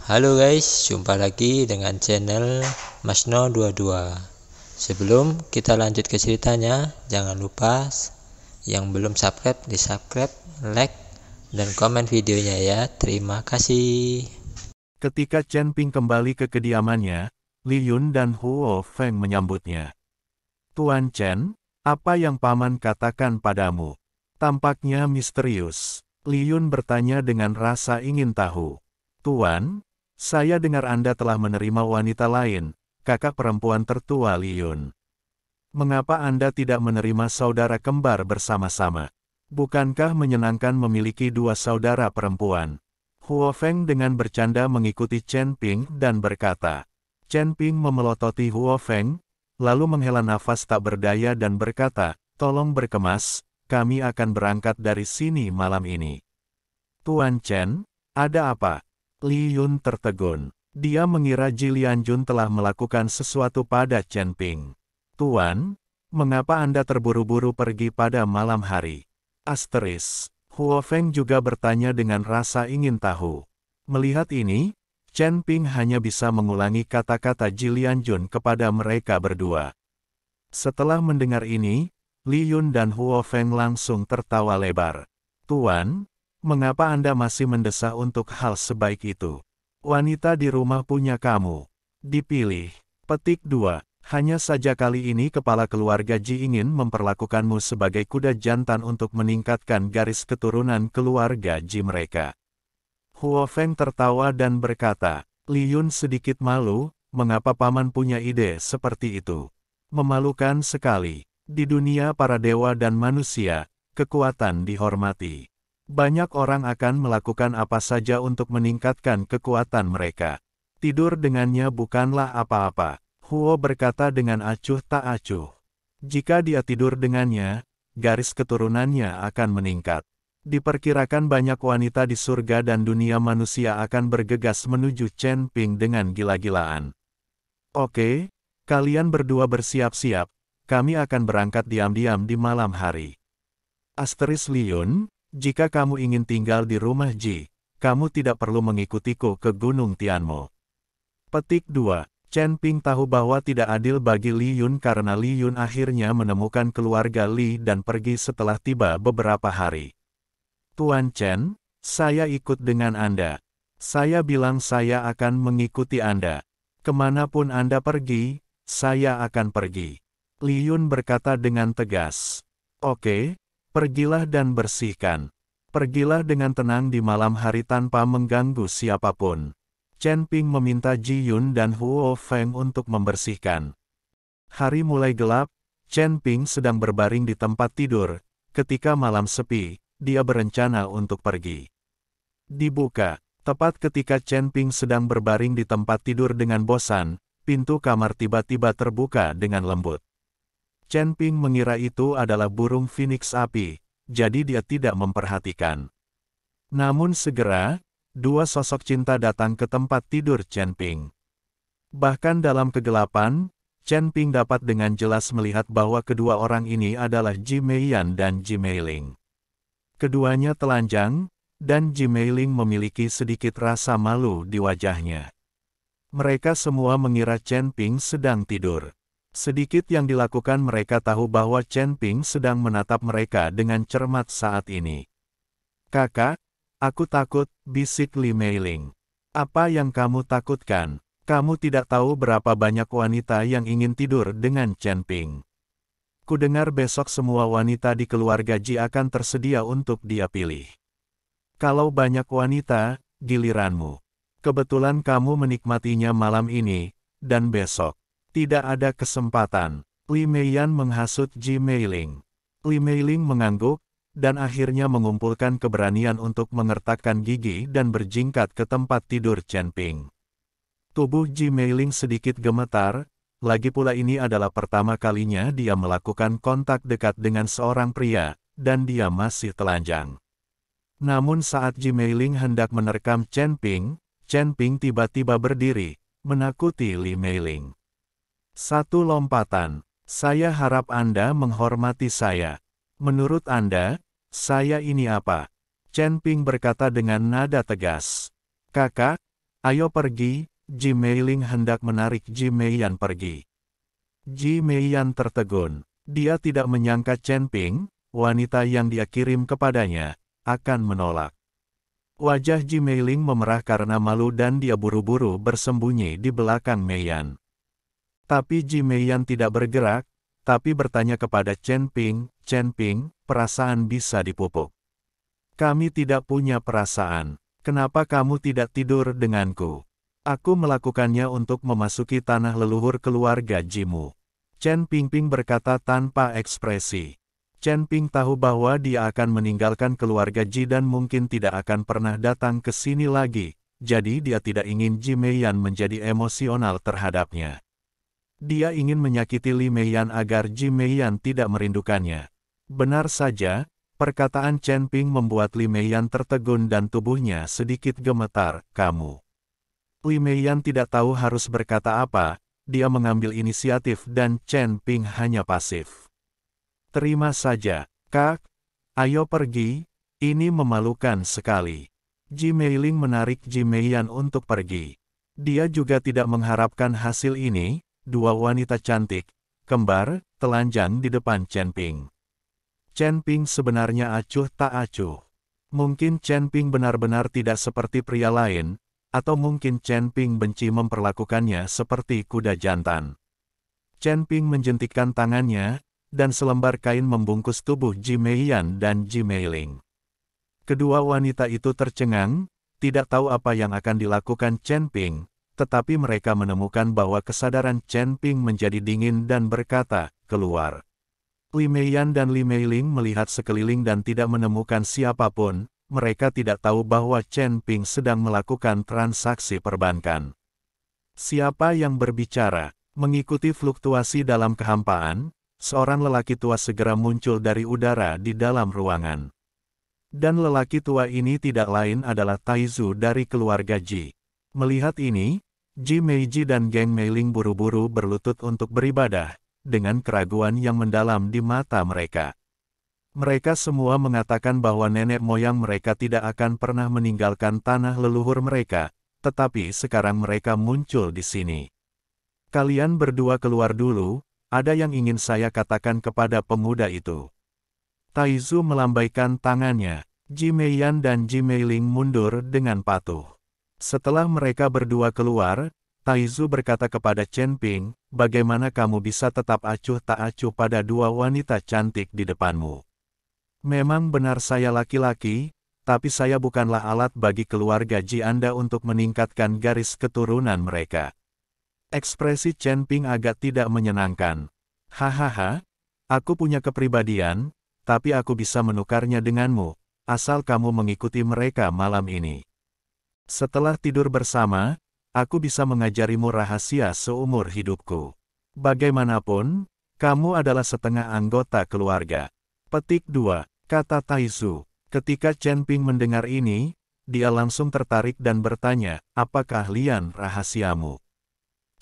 Halo guys, jumpa lagi dengan channel Masno22. Sebelum kita lanjut ke ceritanya, jangan lupa yang belum subscribe di subscribe, like, dan komen videonya ya. Terima kasih. Ketika Chen Ping kembali ke kediamannya, Li Yun dan Huo Feng menyambutnya. "Tuan Chen, apa yang paman katakan padamu?" Tampaknya misterius. Li Yun bertanya dengan rasa ingin tahu. "Tuan, saya dengar Anda telah menerima wanita lain, kakak perempuan tertua Li Yun. Mengapa Anda tidak menerima saudara kembar bersama-sama? Bukankah menyenangkan memiliki dua saudara perempuan?" Huo Feng dengan bercanda mengikuti Chen Ping dan berkata. Chen Ping memelototi Huo Feng, lalu menghela nafas tak berdaya dan berkata, "Tolong berkemas, kami akan berangkat dari sini malam ini." "Tuan Chen, ada apa?" Li Yun tertegun. Dia mengira Ji Lianjun telah melakukan sesuatu pada Chen Ping. "Tuan, mengapa Anda terburu-buru pergi pada malam hari?" Asteris. Huo Feng juga bertanya dengan rasa ingin tahu. Melihat ini, Chen Ping hanya bisa mengulangi kata-kata Ji Lianjun kepada mereka berdua. Setelah mendengar ini, Li Yun dan Huo Feng langsung tertawa lebar. "Tuan, mengapa Anda masih mendesak untuk hal sebaik itu? Wanita di rumah punya kamu. Dipilih." Petik 2. Hanya saja kali ini kepala keluarga Ji ingin memperlakukanmu sebagai kuda jantan untuk meningkatkan garis keturunan keluarga Ji mereka. Huo Feng tertawa dan berkata, "Li Yun sedikit malu, mengapa paman punya ide seperti itu? Memalukan sekali. Di dunia para dewa dan manusia, kekuatan dihormati. Banyak orang akan melakukan apa saja untuk meningkatkan kekuatan mereka. Tidur dengannya bukanlah apa-apa." Huo berkata dengan acuh tak acuh. Jika dia tidur dengannya, garis keturunannya akan meningkat. Diperkirakan banyak wanita di surga dan dunia manusia akan bergegas menuju Chen Ping dengan gila-gilaan. "Oke, kalian berdua bersiap-siap, kami akan berangkat diam-diam di malam hari." Asteris Li Yun, jika kamu ingin tinggal di rumah Ji, kamu tidak perlu mengikutiku ke Gunung Tianmo. Petik 2. Chen Ping tahu bahwa tidak adil bagi Li Yun karena Li Yun akhirnya menemukan keluarga Li dan pergi setelah tiba beberapa hari. "Tuan Chen, saya ikut dengan Anda. Saya bilang saya akan mengikuti Anda. Kemanapun Anda pergi, saya akan pergi." Li Yun berkata dengan tegas. "Oke, pergilah dan bersihkan. Pergilah dengan tenang di malam hari tanpa mengganggu siapapun." Chen Ping meminta Ji Yun dan Huo Feng untuk membersihkan. Hari mulai gelap, Chen Ping sedang berbaring di tempat tidur. Ketika malam sepi, dia berencana untuk pergi. Dibuka. Tepat ketika Chen Ping sedang berbaring di tempat tidur dengan bosan, pintu kamar tiba-tiba terbuka dengan lembut. Chen Ping mengira itu adalah burung phoenix api, jadi dia tidak memperhatikan. Namun segera, dua sosok cinta datang ke tempat tidur Chen Ping. Bahkan dalam kegelapan, Chen Ping dapat dengan jelas melihat bahwa kedua orang ini adalah Ji Meiyan dan Ji Meiling. Keduanya telanjang, dan Ji Meiling memiliki sedikit rasa malu di wajahnya. Mereka semua mengira Chen Ping sedang tidur. Sedikit yang dilakukan mereka tahu bahwa Chen Ping sedang menatap mereka dengan cermat saat ini. "Kakak, aku takut," bisik Li Meiling. "Apa yang kamu takutkan? Kamu tidak tahu berapa banyak wanita yang ingin tidur dengan Chen Ping. Kudengar besok semua wanita di keluarga Ji akan tersedia untuk dia pilih. Kalau banyak wanita, giliranmu. Kebetulan kamu menikmatinya malam ini, dan besok. Tidak ada kesempatan." Li Meiyan menghasut Ji Meiling. Li Meiling mengangguk, dan akhirnya mengumpulkan keberanian untuk mengertakkan gigi dan berjingkat ke tempat tidur Chen Ping. Tubuh Ji Meiling sedikit gemetar, lagi pula ini adalah pertama kalinya dia melakukan kontak dekat dengan seorang pria, dan dia masih telanjang. Namun saat Ji Meiling hendak menerkam Chen Ping tiba-tiba berdiri, menakuti Li Meiling. "Satu lompatan. Saya harap Anda menghormati saya. Menurut Anda, saya ini apa?" Chen Ping berkata dengan nada tegas. "Kakak, Ayo pergi, Ji Meiling hendak menarik Ji Meiyan pergi. Ji Meiyan tertegun. Dia tidak menyangka Chen Ping, wanita yang dia kirim kepadanya, akan menolak. Wajah Ji Meiling memerah karena malu dan dia buru-buru bersembunyi di belakang Meiyan. Tapi Ji Meiyan tidak bergerak, tapi bertanya kepada Chen Ping, "Chen Ping, perasaan bisa dipupuk. Kami tidak punya perasaan. Kenapa kamu tidak tidur denganku? Aku melakukannya untuk memasuki tanah leluhur keluarga Jimu." Chen Ping berkata tanpa ekspresi. Chen Ping tahu bahwa dia akan meninggalkan keluarga Ji dan mungkin tidak akan pernah datang ke sini lagi, jadi dia tidak ingin Ji Meiyan menjadi emosional terhadapnya. Dia ingin menyakiti Li Meiyan agar Ji Meiyan tidak merindukannya. Benar saja, perkataan Chen Ping membuat Li Meiyan tertegun dan tubuhnya sedikit gemetar. "Kamu." Li Meiyan tidak tahu harus berkata apa, dia mengambil inisiatif dan Chen Ping hanya pasif. "Terima saja, Kak. Ayo pergi, ini memalukan sekali." Ji Meiling menarik Ji Meiyan untuk pergi. Dia juga tidak mengharapkan hasil ini, dua wanita cantik, kembar, telanjang di depan Chen Ping. Chen Ping sebenarnya acuh tak acuh. Mungkin Chen Ping benar-benar tidak seperti pria lain, atau mungkin Chen Ping benci memperlakukannya seperti kuda jantan. Chen Ping menjentikkan tangannya, dan selembar kain membungkus tubuh Ji Meiyan dan Ji Meiling. Kedua wanita itu tercengang, tidak tahu apa yang akan dilakukan Chen Ping, tetapi mereka menemukan bahwa kesadaran Chen Ping menjadi dingin dan berkata, "Keluar." Li Meiyan dan Li Meiling melihat sekeliling dan tidak menemukan siapapun. Mereka tidak tahu bahwa Chen Ping sedang melakukan transaksi perbankan. Siapa yang berbicara? Mengikuti fluktuasi dalam kehampaan, seorang lelaki tua segera muncul dari udara di dalam ruangan. Dan lelaki tua ini tidak lain adalah Taizu dari keluarga Ji. Melihat ini, Ji Meiji dan geng Meiling buru-buru berlutut untuk beribadah, dengan keraguan yang mendalam di mata mereka. Mereka semua mengatakan bahwa nenek moyang mereka tidak akan pernah meninggalkan tanah leluhur mereka, tetapi sekarang mereka muncul di sini. "Kalian berdua keluar dulu, ada yang ingin saya katakan kepada pemuda itu." Taizu melambaikan tangannya, Ji Meiyan dan Ji Meiling mundur dengan patuh. Setelah mereka berdua keluar, Taizu berkata kepada Chen Ping, "Bagaimana kamu bisa tetap acuh tak acuh pada dua wanita cantik di depanmu? Memang benar saya laki-laki, tapi saya bukanlah alat bagi keluarga Ji Anda untuk meningkatkan garis keturunan mereka." Ekspresi Chen Ping agak tidak menyenangkan. "Hahaha, aku punya kepribadian, tapi aku bisa menukarnya denganmu, asal kamu mengikuti mereka malam ini. Setelah tidur bersama, aku bisa mengajarimu rahasia seumur hidupku. Bagaimanapun, kamu adalah setengah anggota keluarga." Petik 2. Kata Taizu. Ketika Chen Ping mendengar ini, dia langsung tertarik dan bertanya, "Apa keahlian rahasiamu?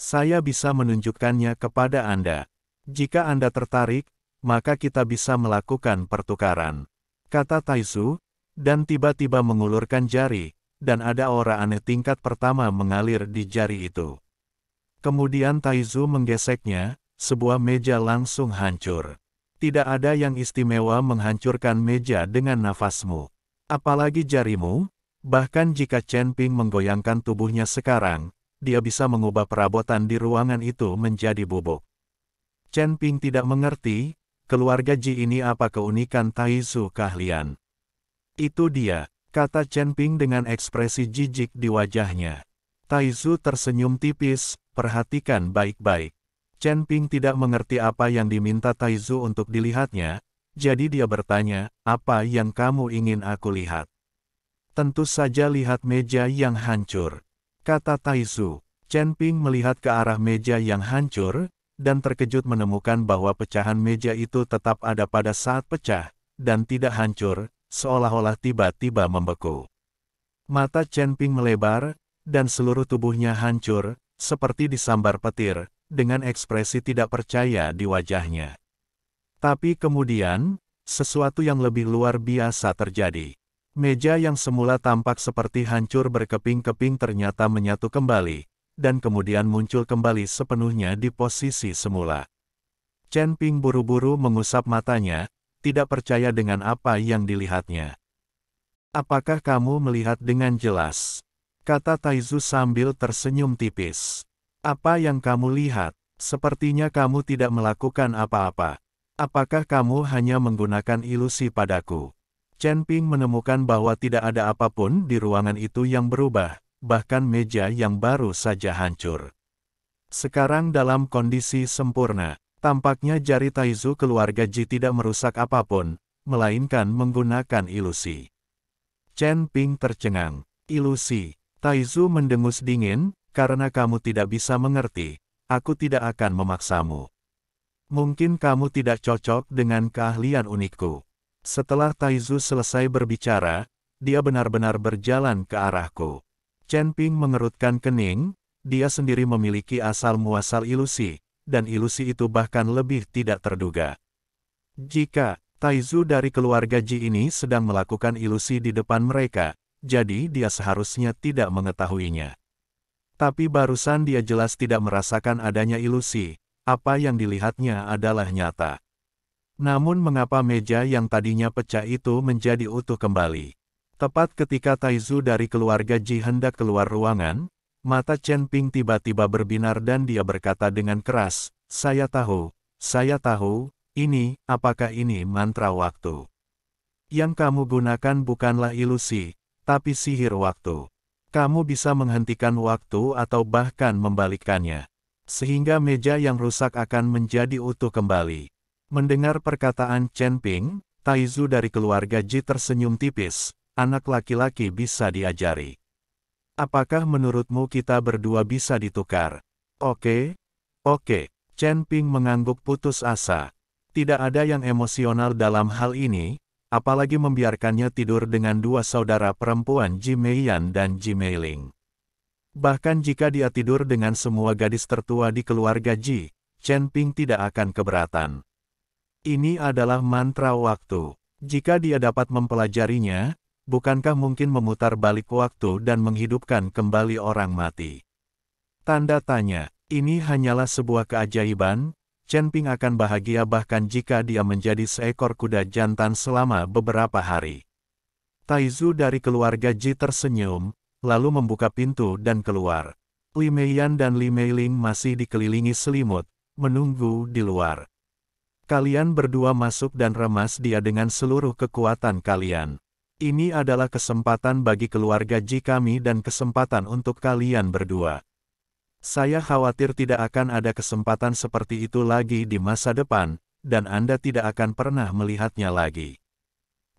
Saya bisa menunjukkannya kepada Anda. Jika Anda tertarik, maka kita bisa melakukan pertukaran." Kata Taizu, dan tiba-tiba mengulurkan jari, dan ada aura aneh tingkat pertama mengalir di jari itu. Kemudian Taizu menggeseknya, sebuah meja langsung hancur. Tidak ada yang istimewa menghancurkan meja dengan nafasmu. Apalagi jarimu, bahkan jika Chen Ping menggoyangkan tubuhnya sekarang, dia bisa mengubah perabotan di ruangan itu menjadi bubuk. Chen Ping tidak mengerti, keluarga Ji ini apa keunikan Taizu keahlian. "Itu dia," kata Chen Ping dengan ekspresi jijik di wajahnya. Taizu tersenyum tipis, "Perhatikan baik-baik." Chen Ping tidak mengerti apa yang diminta Taizu untuk dilihatnya, jadi dia bertanya, "Apa yang kamu ingin aku lihat?" "Tentu saja lihat meja yang hancur," kata Taizu. Chen Ping melihat ke arah meja yang hancur, dan terkejut menemukan bahwa pecahan meja itu tetap ada pada saat pecah, dan tidak hancur, seolah-olah tiba-tiba membeku. Mata Chen Ping melebar, dan seluruh tubuhnya hancur, seperti disambar petir, dengan ekspresi tidak percaya di wajahnya. Tapi kemudian, sesuatu yang lebih luar biasa terjadi. Meja yang semula tampak seperti hancur berkeping-keping ternyata menyatu kembali, dan kemudian muncul kembali sepenuhnya di posisi semula. Chen Ping buru-buru mengusap matanya, tidak percaya dengan apa yang dilihatnya. "Apakah kamu melihat dengan jelas?" kata Taizu sambil tersenyum tipis. "Apa yang kamu lihat? Sepertinya kamu tidak melakukan apa-apa. Apakah kamu hanya menggunakan ilusi padaku?" Chen Ping menemukan bahwa tidak ada apapun di ruangan itu yang berubah, bahkan meja yang baru saja hancur. Sekarang dalam kondisi sempurna, tampaknya jari Taizu keluarga Ji tidak merusak apapun, melainkan menggunakan ilusi. Chen Ping tercengang. "Ilusi?" Taizu mendengus dingin, "Karena kamu tidak bisa mengerti, aku tidak akan memaksamu. Mungkin kamu tidak cocok dengan keahlian unikku." Setelah Taizu selesai berbicara, dia benar-benar berjalan ke arahku. Chen Ping mengerutkan kening, dia sendiri memiliki asal-muasal ilusi, dan ilusi itu bahkan lebih tidak terduga. Jika Taizu dari keluarga Ji ini sedang melakukan ilusi di depan mereka, jadi dia seharusnya tidak mengetahuinya. Tapi barusan dia jelas tidak merasakan adanya ilusi, apa yang dilihatnya adalah nyata. Namun mengapa meja yang tadinya pecah itu menjadi utuh kembali? Tepat ketika Taizu dari keluarga Ji hendak keluar ruangan, mata Chen Ping tiba-tiba berbinar dan dia berkata dengan keras, saya tahu, apakah ini mantra waktu? Yang kamu gunakan bukanlah ilusi, tapi sihir waktu. Kamu bisa menghentikan waktu atau bahkan membalikkannya. Sehingga meja yang rusak akan menjadi utuh kembali. Mendengar perkataan Chen Ping, Taizu dari keluarga Ji tersenyum tipis, anak laki-laki bisa diajari. Apakah menurutmu kita berdua bisa ditukar? Oke. Chen Ping mengangguk putus asa. Tidak ada yang emosional dalam hal ini, apalagi membiarkannya tidur dengan dua saudara perempuan Ji Meiyan dan Ji Meiling. Bahkan jika dia tidur dengan semua gadis tertua di keluarga Ji, Chen Ping tidak akan keberatan. Ini adalah mantra waktu. Jika dia dapat mempelajarinya, bukankah mungkin memutar balik waktu dan menghidupkan kembali orang mati? Tanda tanya, ini hanyalah sebuah keajaiban. Chen Ping akan bahagia bahkan jika dia menjadi seekor kuda jantan selama beberapa hari. Taizu dari keluarga Ji tersenyum, lalu membuka pintu dan keluar. Li Meiyan dan Li Meiling masih dikelilingi selimut, menunggu di luar. Kalian berdua masuk dan remas dia dengan seluruh kekuatan kalian. Ini adalah kesempatan bagi keluarga Ji kami dan kesempatan untuk kalian berdua. Saya khawatir tidak akan ada kesempatan seperti itu lagi di masa depan, dan Anda tidak akan pernah melihatnya lagi.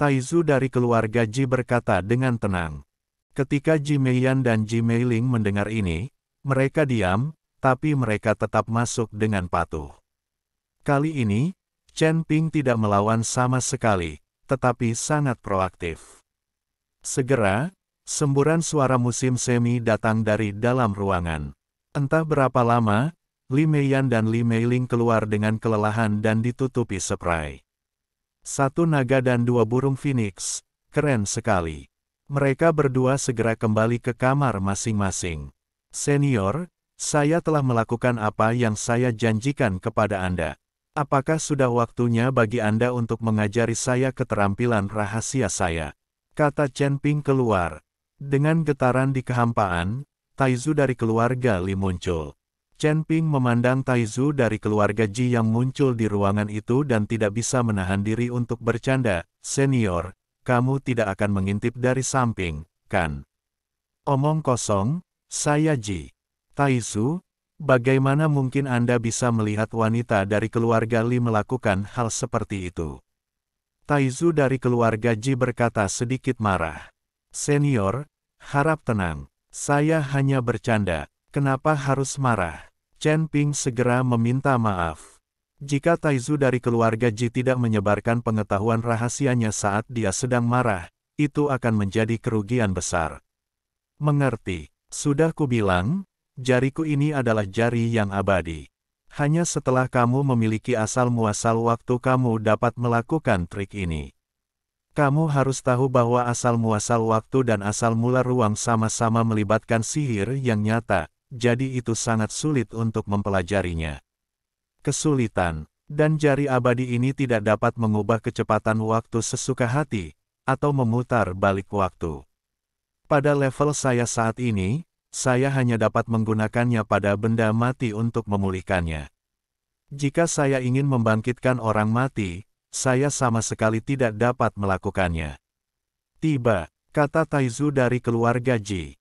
Taizu dari keluarga Ji berkata dengan tenang. Ketika Ji Meiyan dan Ji Meiling mendengar ini, mereka diam, tapi mereka tetap masuk dengan patuh. Kali ini, Chen Ping tidak melawan sama sekali, tetapi sangat proaktif. Segera, semburan suara musim semi datang dari dalam ruangan. Entah berapa lama, Li Meiyan dan Li Meiling keluar dengan kelelahan dan ditutupi spray. Satu naga dan dua burung phoenix, keren sekali. Mereka berdua segera kembali ke kamar masing-masing. Senior, saya telah melakukan apa yang saya janjikan kepada Anda. Apakah sudah waktunya bagi Anda untuk mengajari saya keterampilan rahasia saya? Kata Chen Ping keluar. Dengan getaran di kehampaan, Taizu dari keluarga Li muncul. Chen Ping memandang Taizu dari keluarga Ji yang muncul di ruangan itu dan tidak bisa menahan diri untuk bercanda. Senior, kamu tidak akan mengintip dari samping, kan? Omong kosong, saya Ji. Taizu, bagaimana mungkin Anda bisa melihat wanita dari keluarga Li melakukan hal seperti itu? Taizu dari keluarga Ji berkata sedikit marah. Senior, harap tenang. Saya hanya bercanda. Kenapa harus marah? Chen Ping segera meminta maaf. Jika Taizu dari keluarga Ji tidak menyebarkan pengetahuan rahasianya saat dia sedang marah, itu akan menjadi kerugian besar. Mengerti? Sudah kubilang, jariku ini adalah jari yang abadi. Hanya setelah kamu memiliki asal-muasal waktu kamu dapat melakukan trik ini. Kamu harus tahu bahwa asal-muasal waktu dan asal mula ruang sama-sama melibatkan sihir yang nyata, jadi itu sangat sulit untuk mempelajarinya. Kesulitan, dan jari abadi ini tidak dapat mengubah kecepatan waktu sesuka hati, atau memutar balik waktu. Pada level saya saat ini, saya hanya dapat menggunakannya pada benda mati untuk memulihkannya. Jika saya ingin membangkitkan orang mati, saya sama sekali tidak dapat melakukannya. Tiba, kata Taizu dari keluarga Ji.